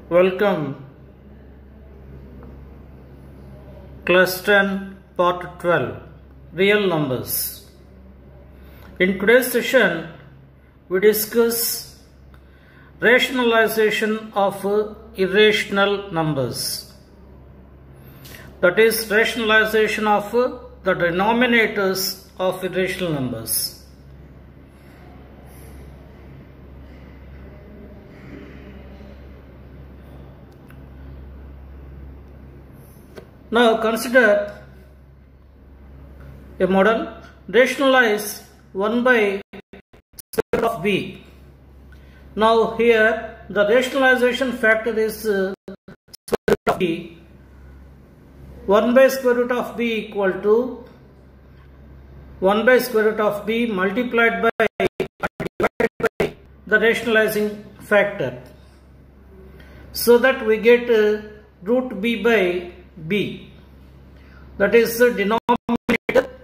Welcome. Class 10 Part 12 Real Numbers. In today's session we discuss rationalization of irrational numbers. That is rationalization of the denominators of irrational numbers. Now consider a model. Rationalize 1 by square root of b. Now here the rationalization factor is square root of b. 1 by square root of b equal to 1 by square root of b multiplied by divided by the rationalizing factor, so that we get root b by b. That is, the denominator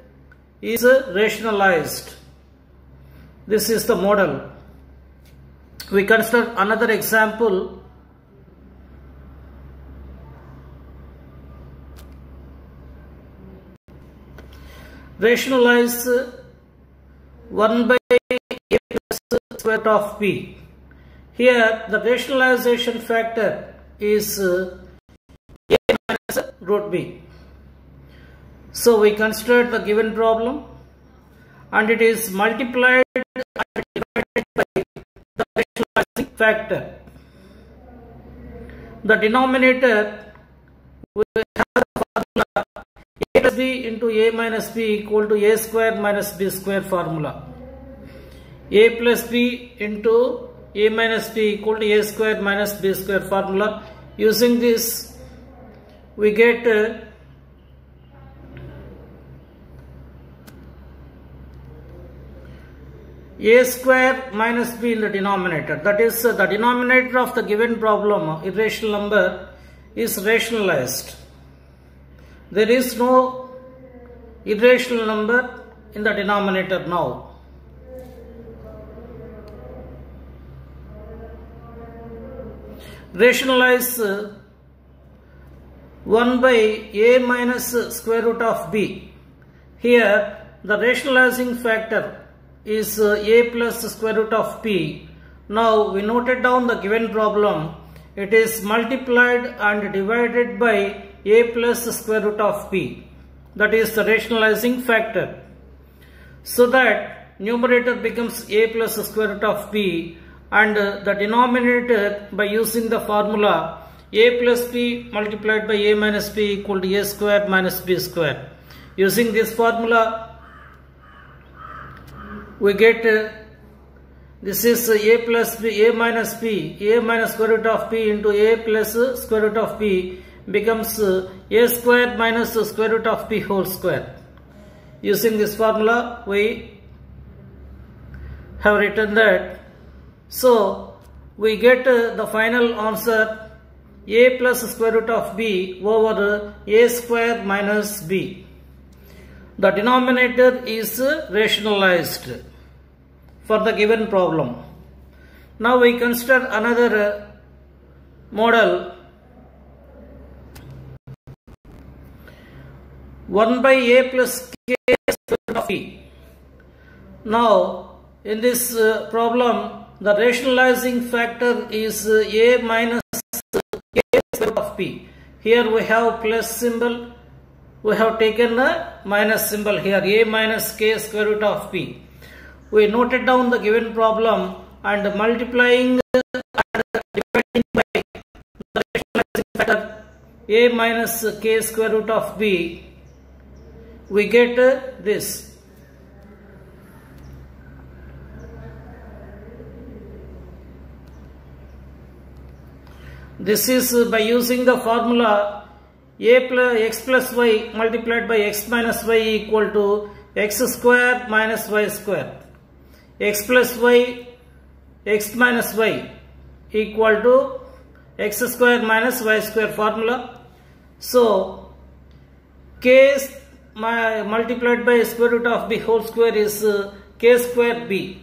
is rationalized. This is the model. We consider another example. Rationalize 1 by a plus square root of b. Here the rationalization factor is a minus root b. So we consider the given problem and it is multiplied and divided by the rationalizing factor. The denominator will have the formula a plus b into a minus b equal to a square minus b square formula. A plus b into a minus b equal to a square minus b square formula. Using this we get a square minus b in the denominator. That is, the denominator of the given problem, irrational number, is rationalized. There is no irrational number in the denominator now. Rationalize 1 by a minus square root of b. Here the rationalizing factor is a plus square root of p. Now we noted down the given problem. It is multiplied and divided by a plus square root of p. That is the rationalizing factor. So that numerator becomes a plus square root of p and the denominator, by using the formula a plus b multiplied by a minus b equal to a square minus b square. Using this formula we get this is a plus b, a minus b, a minus square root of b into a plus square root of b becomes a square minus square root of b whole square. Using this formula we have written that. So we get the final answer a plus square root of b over a square minus b. The denominator is rationalized for the given problem. Now we consider another model. 1 by a plus k square root of b. Now in this problem the rationalizing factor is a minus k square root of b. Here we have plus symbol. We have taken a minus symbol here, a minus k square root of p. We noted down the given problem and multiplying and dividing by the rationalizing factor a minus k square root of b, we get this. This is by using the formula a plus x plus y multiplied by x minus y equal to x square minus y square. X plus y, x minus y equal to x square minus y square formula. So k multiplied by square root of b whole square is k square b.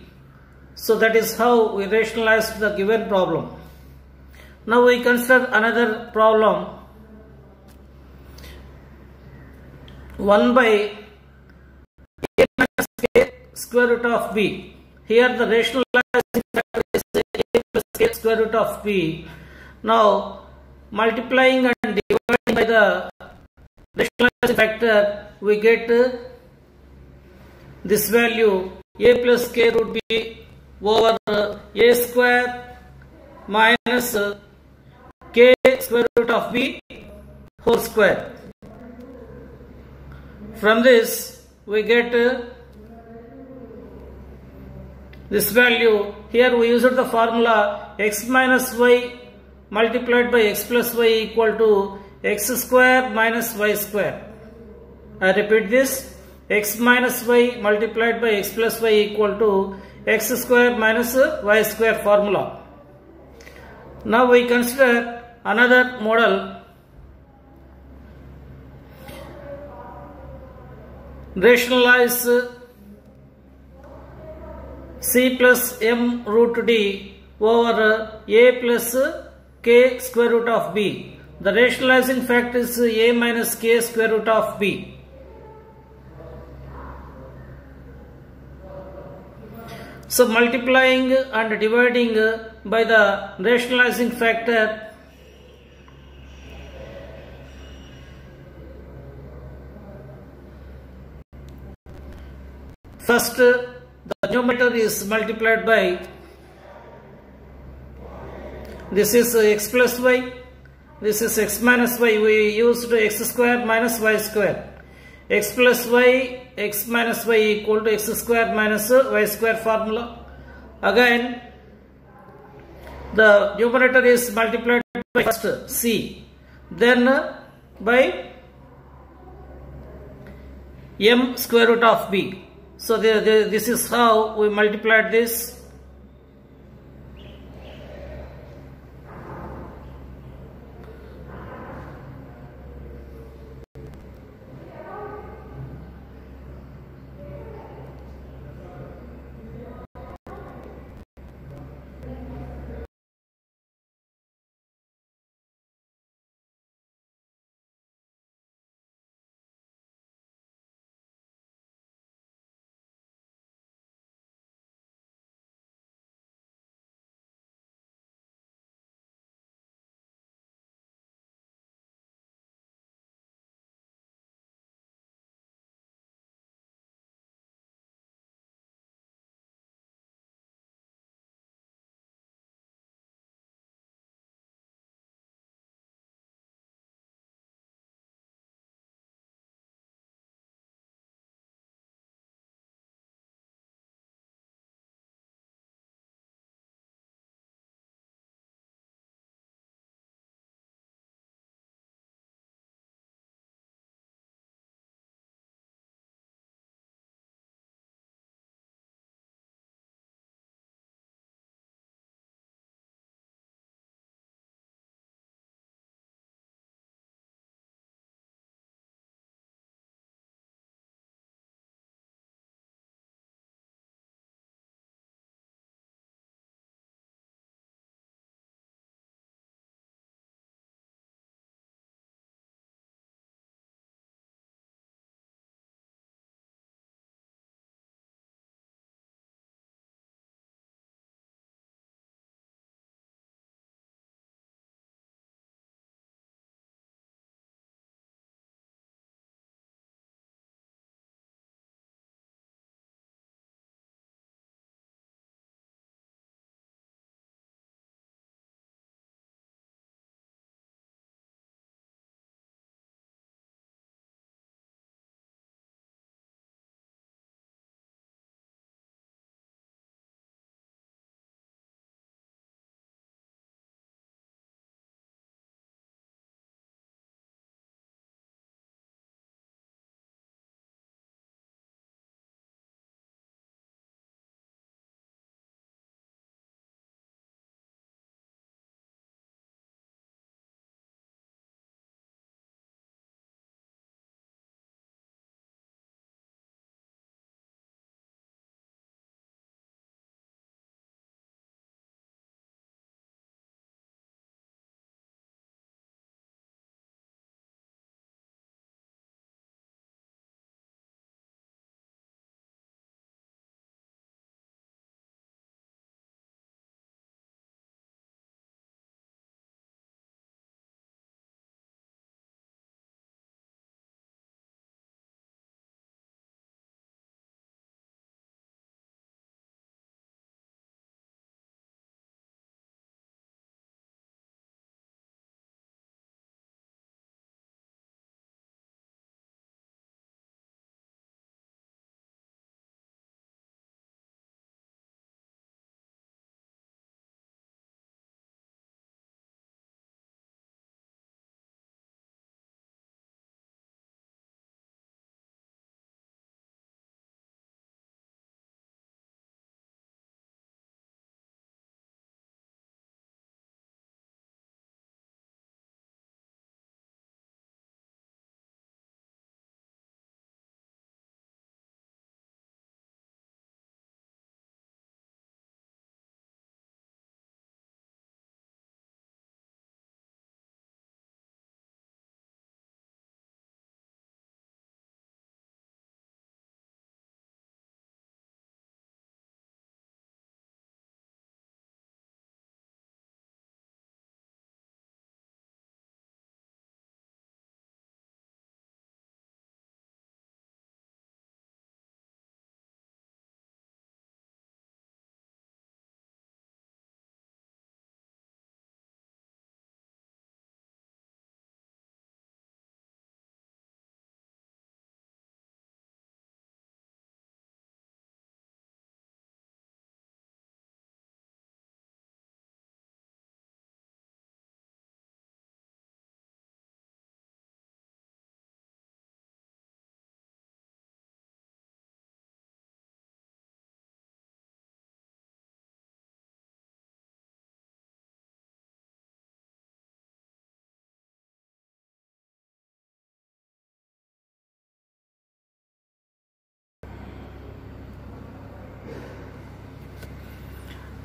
So that is how we rationalized the given problem. Now we consider another problem. 1 by a minus k square root of b. Here the rationalizing factor is a plus k square root of b. Now multiplying and dividing by the rationalizing factor, we get this value a plus k root b over a square minus k square root of b whole square. From this we get this value. Here we used the formula x minus y multiplied by x plus y equal to x square minus y square. I repeat this, x minus y multiplied by x plus y equal to x square minus y square formula. Now we consider another model. Rationalize c plus m root d over a plus k square root of b. The rationalizing factor is a minus k square root of b. So multiplying and dividing by the rationalizing factor, first the numerator is multiplied by, this is x plus y, this is x minus y. We used x square minus y square. X plus y, x minus y equal to x square minus y square formula. Again the numerator is multiplied by first c, then by m square root of b. So this is how we multiplied this.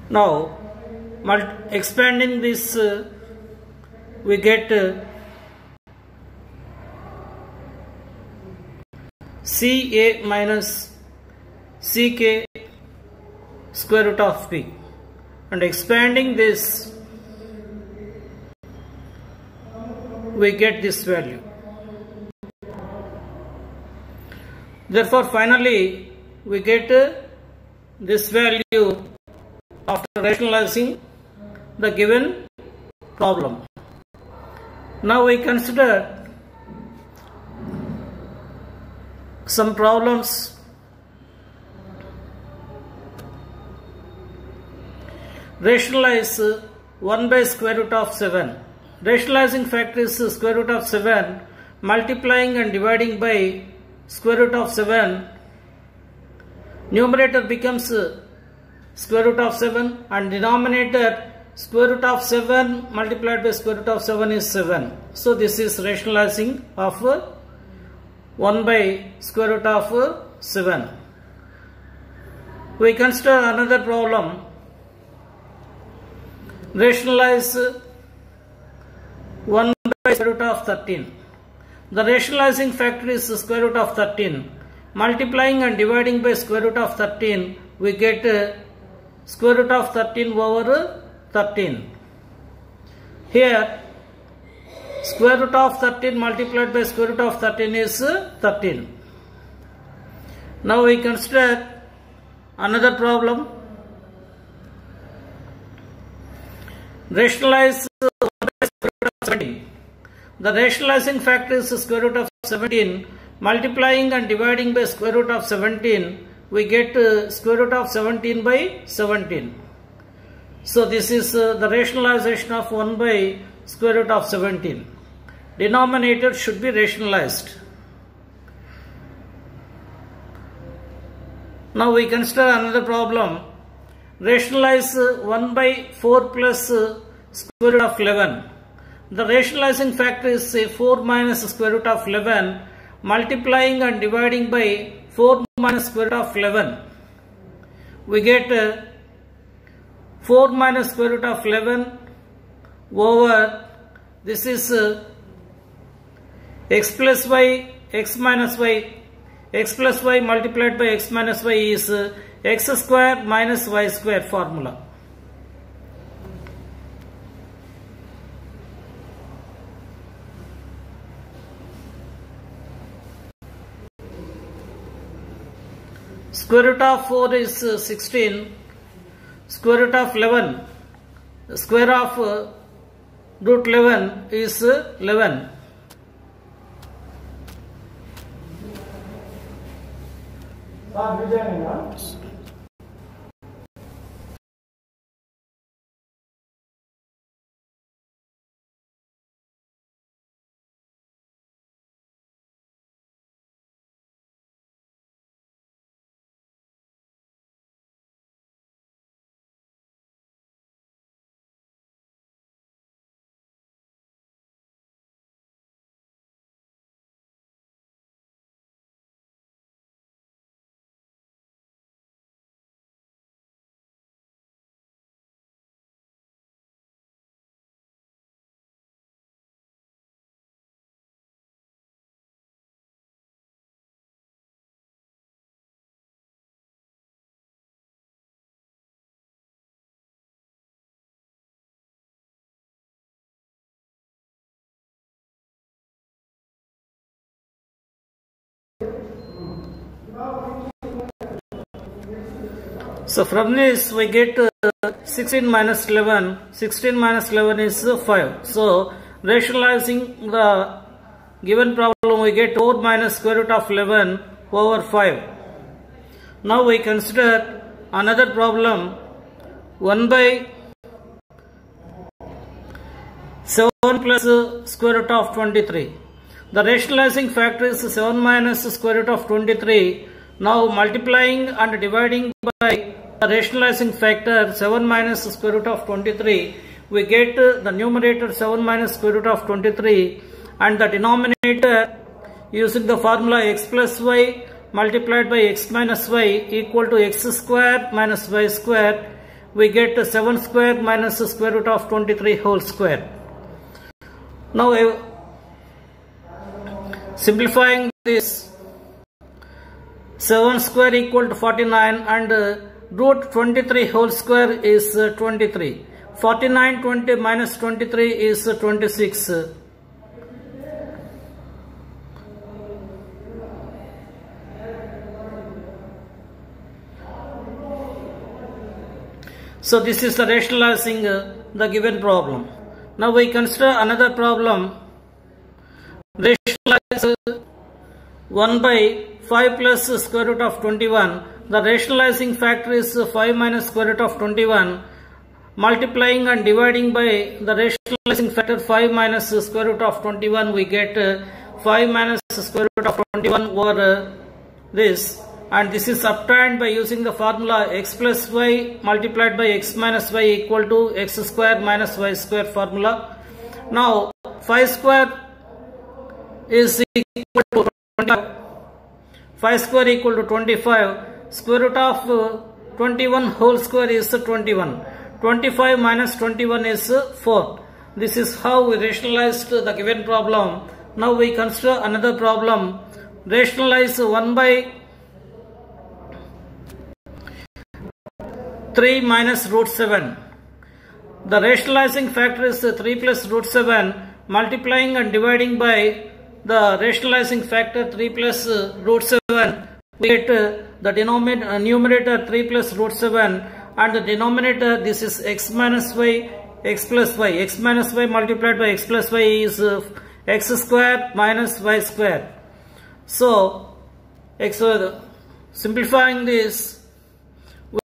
Now expanding this we get CA minus CK square root of P, and expanding this we get this value. Therefore finally we get this value after rationalizing the given problem. Now we consider some problems. Rationalize 1 by square root of 7. Rationalizing factor is square root of 7. Multiplying and dividing by square root of 7. Numerator becomes square root of 7 and denominator square root of 7 multiplied by square root of 7 is 7. So this is rationalizing of 1 by square root of 7. We consider another problem. Rationalize 1 by square root of 13. The rationalizing factor is square root of 13. Multiplying and dividing by square root of 13, we get square root of 13 over 13. Here, square root of 13 multiplied by square root of 13 is 13. Now we consider another problem. Rationalize 1 by square root of 17. The rationalizing factor is square root of 17. Multiplying and dividing by square root of 17, we get square root of 17 by 17. So this is the rationalization of 1 by square root of 17. Denominator should be rationalized. Now we consider another problem. Rationalize 1 by 4 plus square root of 11. The rationalizing factor is 4 minus square root of 11. Multiplying and dividing by 4 minus square root of 11. We get 4 minus square root of 11 over, this is x plus y, x minus y. X plus y multiplied by x minus y is x square minus y square formula. Square root of 4 is 16. Square root of 11. Square of root 11 is 11. So from this we get 16 minus 11. 16 minus 11 is 5. So rationalizing the given problem, we get 4 minus square root of 11 over 5. Now we consider another problem. 1 by 7 plus square root of 23. The rationalizing factor is 7 minus square root of 23. Now multiplying and dividing by the rationalizing factor 7 minus square root of 23, we get the numerator 7 minus square root of 23 and the denominator using the formula x plus y multiplied by x minus y equal to x square minus y square. we get 7 square minus square root of 23 whole square. Now simplifying this, 7 square equal to 49 and root 23 whole square is 23. 49 20 minus 23 is 26. So this is the rationalizing the given problem. Now we consider another problem. Rationalize 1 by 5 plus square root of 21. The rationalizing factor is 5 minus square root of 21. Multiplying and dividing by the rationalizing factor 5 minus square root of 21, we get 5 minus square root of 21 over this. And this is obtained by using the formula x plus y multiplied by x minus y equal to x square minus y square formula. Now 5 square is equal to 25. 5 square equal to 25. Square root of 21 whole square is 21. 25 minus 21 is 4. This is how we rationalized the given problem. Now we consider another problem. Rationalize 1 by 3 minus root 7. The rationalizing factor is 3 plus root 7. Multiplying and dividing by the rationalizing factor 3 plus root 7, we get the numerator 3 plus root 7 and the denominator, this is x minus y, x plus y. X minus y multiplied by x plus y is x square minus y square. So simplifying this,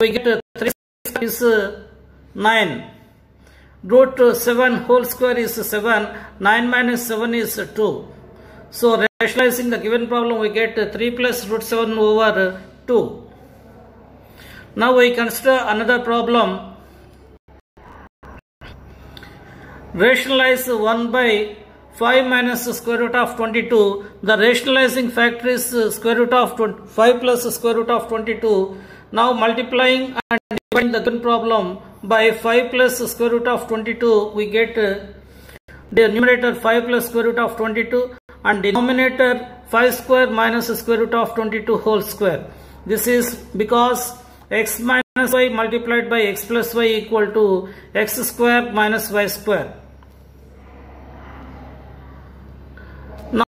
we get 3 is 9. Root 7 whole square is 7. 9 minus 7 is 2. So rationalizing the given problem, we get 3 plus root 7 over 2. Now we consider another problem. Rationalize 1 by 5 minus square root of 22. The rationalizing factor is square root of 5 plus square root of 22. Now multiplying and dividing the given problem by 5 plus square root of 22, we get the numerator 5 plus square root of 22 and denominator 5 square minus square root of 22 whole square. This is because x minus y multiplied by x plus y equal to x square minus y square. Now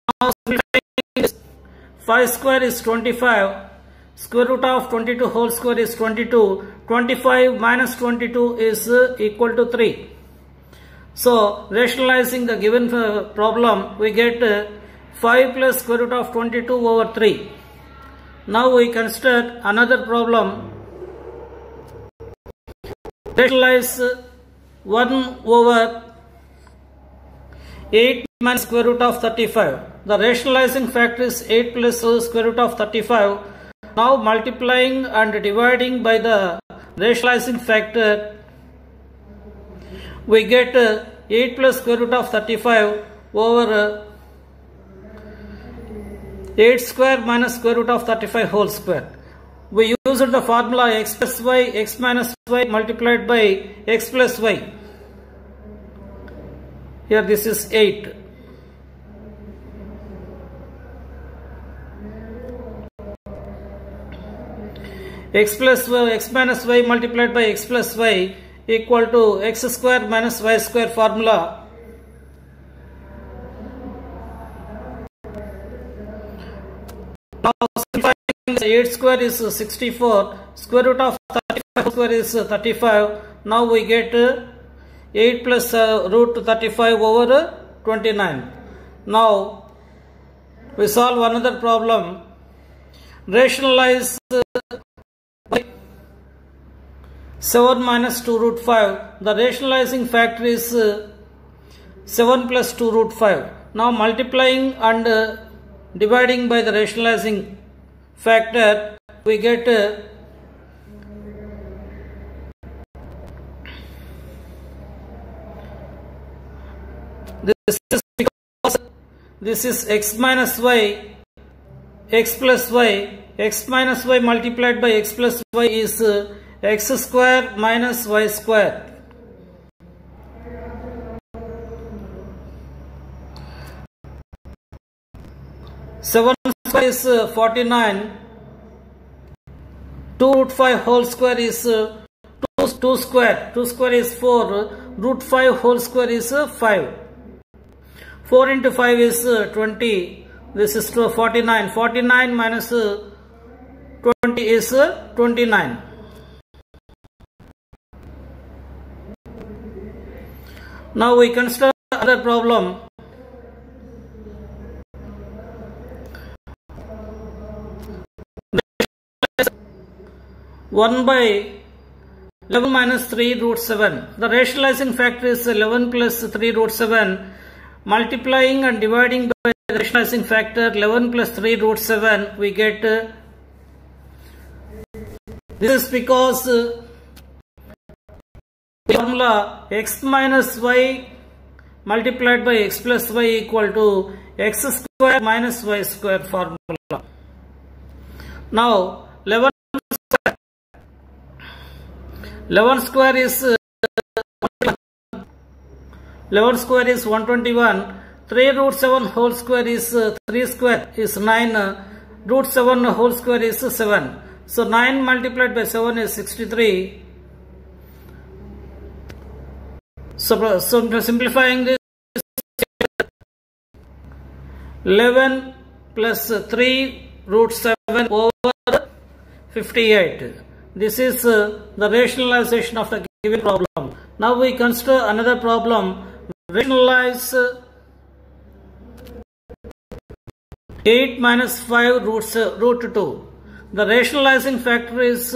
5 square is 25. Square root of 22 whole square is 22. 25 minus 22 is equal to 3. So rationalizing the given problem, we get 5 plus square root of 22 over 3. Now we consider another problem. Rationalize 1 over 8 minus square root of 35. The rationalizing factor is 8 plus square root of 35. Now multiplying and dividing by the rationalizing factor, we get 8 plus square root of 35 over 8 square minus square root of 35 whole square. We used the formula x plus y, x minus y multiplied by x plus y. Here this is 8. X plus y, x minus y multiplied by x plus y equal to x square minus y square formula. Now simplifying, 8 square is 64, square root of 35 square is 35. Now we get 8 plus root 35 over 29. Now we solve another problem. Rationalize 7 minus 2 root 5. The rationalizing factor is 7 plus 2 root 5. Now multiplying and dividing by the rationalizing factor, we get this is because this is x minus y, x plus y. X minus y multiplied by x plus y is x square minus y square. Seven square is 49. 2 root 5 whole square is 2 square. 2 square is 4. Root 5 whole square is 5. 4 into 5 is 20. This is 49. 49 minus 20 is 29. Now we consider another problem. One by 11 minus 3 root 7. The rationalizing factor is 11 plus 3 root 7. Multiplying and dividing by the rationalizing factor 11 plus 3 root 7, we get this is because the formula x minus y multiplied by x plus y equal to x square minus y square formula. Now 11 square is 121. 3 root 7 whole square is 3 square is 9. Root 7 whole square is 7. So 9 multiplied by 7 is 63. So simplifying this, 11 plus 3 root 7 over 58. This is the rationalization of the given problem. Now we consider another problem. Rationalize 8 minus 5 root 2. The rationalizing factor is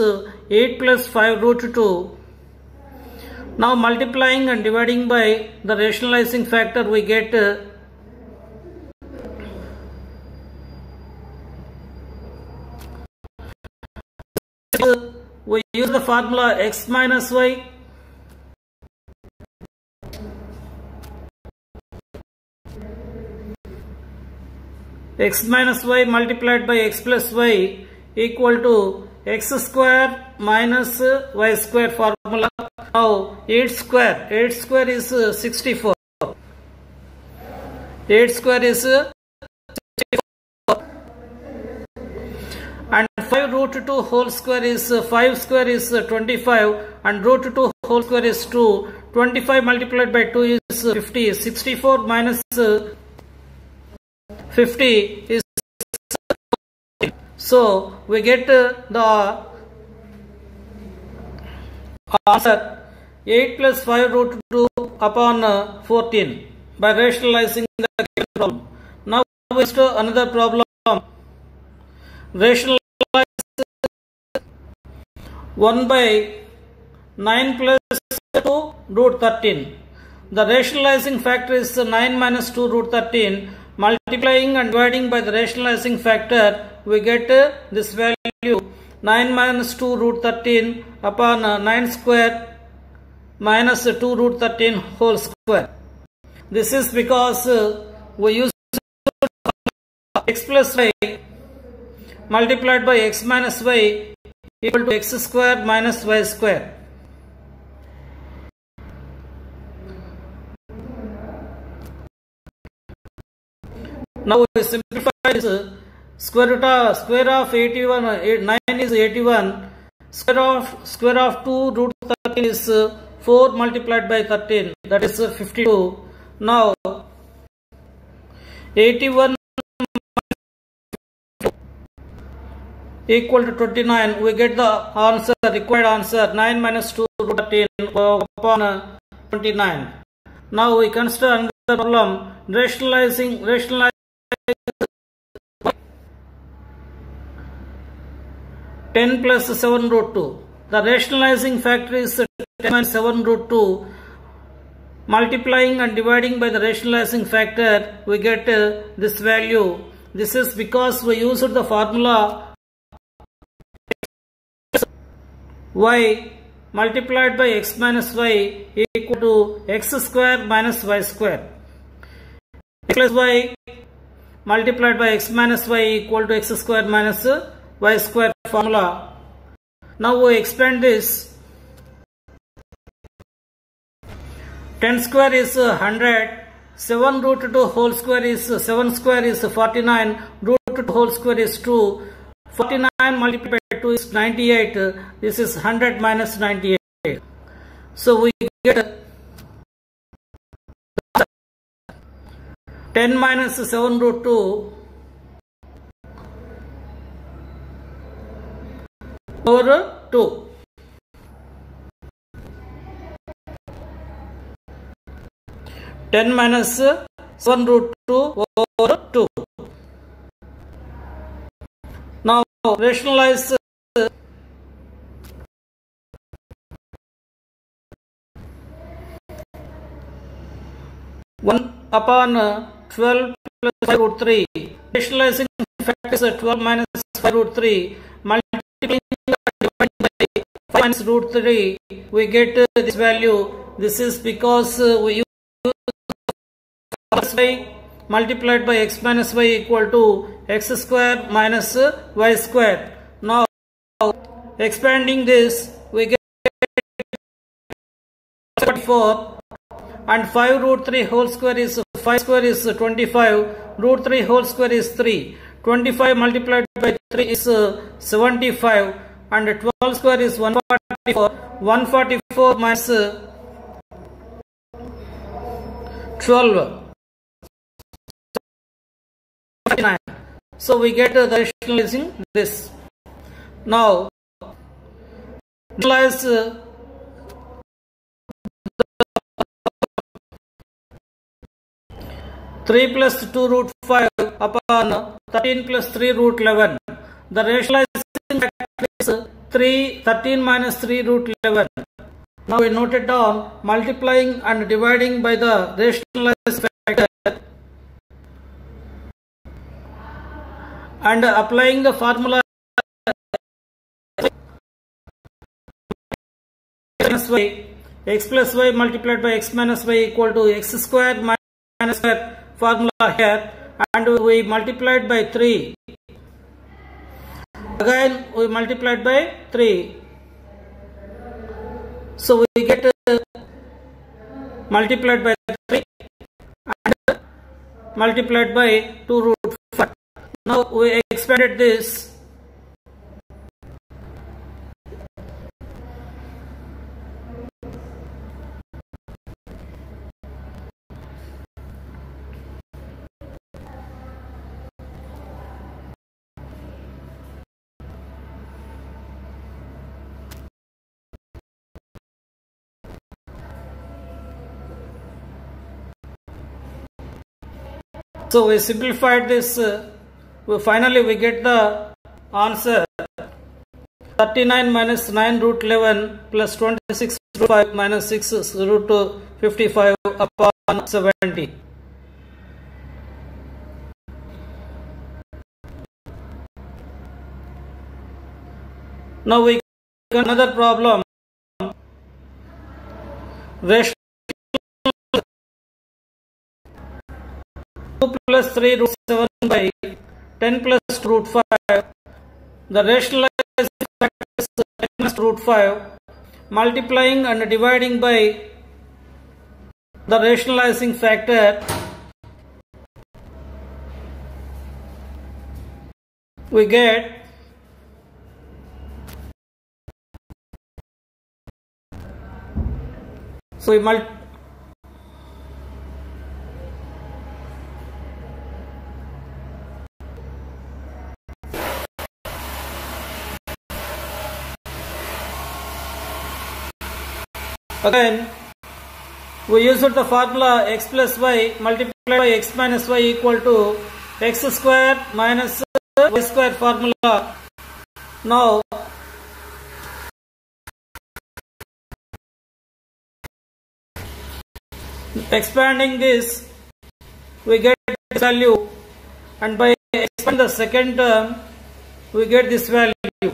8 plus 5 root 2. Now multiplying and dividing by the rationalizing factor, we get we use the formula x minus y multiplied by x plus y equal to x square minus y square formula. Now 8 square is 64. 8 square is 64. And 5 root 2 whole square is 5 square is 25, and root 2 whole square is 2. 25 multiplied by 2 is 50. 64 minus 50 is 14. So we get the answer 8 plus 5 root 2 upon 14 by rationalizing the problem. Now we start another problem. Rationalize 1 by 9 plus 2 root 13. The rationalizing factor is 9 minus 2 root 13. Multiplying and dividing by the rationalizing factor, we get this value 9 minus 2 root 13 upon 9 square minus 2 root 13 whole square. This is because we use x plus y multiplied by x minus y equal to x square minus y square. Now we simplify this. Square of 81, 9 is 81. Square of 2 root 13 is 4 multiplied by 13, that is 52. Now 81 equal to 29. We get the answer, required answer, 9 minus 2 root 13 upon 29. Now we consider another problem. Rationalize 10 plus 7 root 2. The rationalizing factor is 10 minus 7 root 2. Multiplying and dividing by the rationalizing factor, we get this value. This is because we used the formula y multiplied by x minus y equal to x square minus y square. X plus y multiplied by x minus y equal to x square minus y square formula. Now we expand this. 10 square is 100. 7 root 2 whole square is 7 square is 49. Root 2 whole square is 2. 49 multiplied by 2 is 98. This is 100 minus 98. So we get 10 minus 7 root 2 over 2. Ten minus 7 root 2 over 2. Now rationalize 1 upon 12 plus 5 root 3. Rationalizing fact is 12 minus 5 root 3. Multiplying by 5 minus root 3, we get this value. This is because we use y multiplied by x minus y equal to x square minus y square. Now expanding this, we get 44, and 5 root 3 whole square is 5 square is 25. Root 3 whole square is 3. 25 multiplied by 3 is 75, and 12 square is 144. 144 minus 12. So we get the rationalizing this. Now rationalize 3 plus 2 root 5 upon 13 plus 3 root 11. The rationalizing factor is 13 minus 3 root 11. Now we note it down, multiplying and dividing by the rationalized factor and applying the formula x plus y multiplied by x minus y equal to x square minus square formula here, and we multiplied by 3. Again we multiplied by 3. So we get multiplied by 3 and multiplied by 2 root 5. Now we expanded this. So we simplified this. Finally we get the answer 39 minus 9 root 11 plus 26 root 5 minus 6 root 55 upon 70. Now we get another problem. Rational 2 plus 3 root 7 by 10 plus root 5. The rationalized factor is 10 plus root 5. Multiplying and dividing by the rationalizing factor, we get so we again we used the formula x plus y multiplied by x minus y equal to x square minus y square formula. Now expanding this, we get this value, and by expanding the second term we get this value.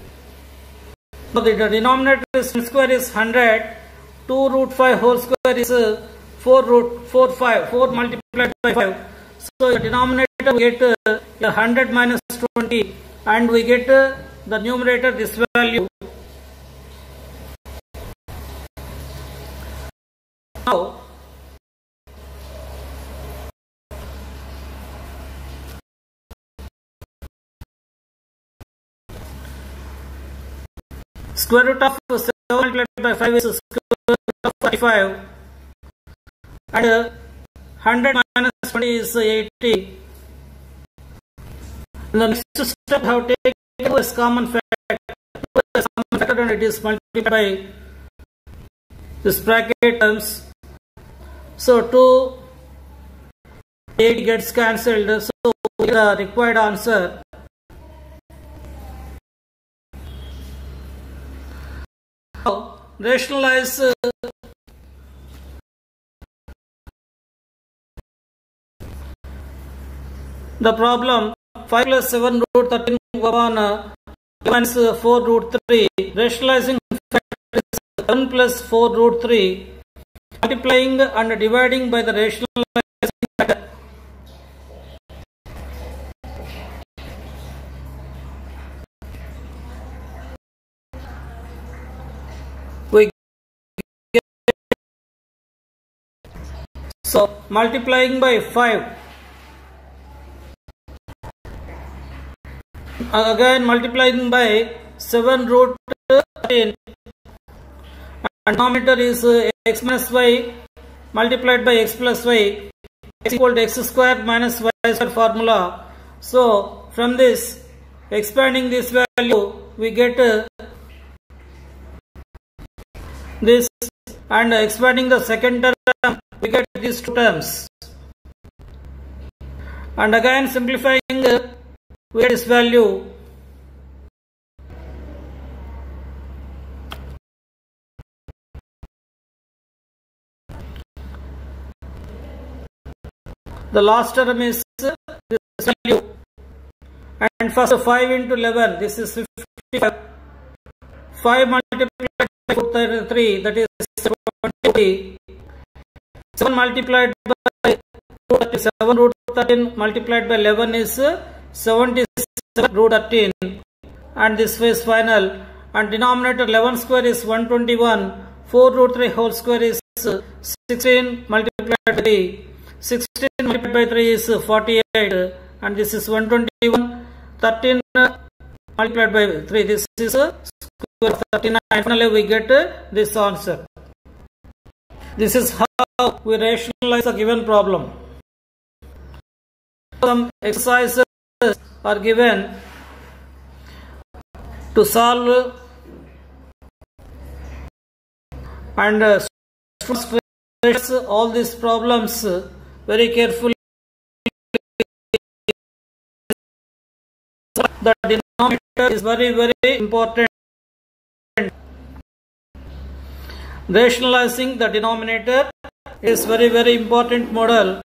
So the denominator is square is 100. 2 root 5 whole square is 4 multiplied by 5. So the denominator we get 100 minus 20, and we get the numerator this value Now, square root of 7 multiplied by 5 is square root of 45, and 100 minus 20 is 80. In the next step, I have taken this common factor, and it is multiplied by this bracket terms. So 2, 8 gets cancelled. So we get the required answer. Now rationalize the problem. 5 plus 7 root 13 upon minus 4 root 3. Rationalizing factor is 7 plus 4 root 3. Multiplying and dividing by the rationalizing factor. We get, so multiplying by 5. Again multiplying by 7 root 13, and denominator is x minus y multiplied by x plus y, x equal to x square minus y square formula. So from this, expanding this value, we get this, and expanding the second term, we get these two terms, and again simplifying, we get this value. The last term is this value, and first 5 into 11, this is 55. 5 multiplied by 3, that is 20. 7 multiplied by 7 root 13 multiplied by 11 is 77 root 13, and this is final, and denominator 11 square is 121, 4 root 3 whole square is 16 multiplied by 3, 16 multiplied by 3 is 48, and this is 121, 13 multiplied by 3, this is square of 39, and finally we get this answer. This is how we rationalize a given problem. Some exercises are given to solve, and students face all these problems very carefully. The denominator is very, very important. Rationalizing the denominator is very, very important model.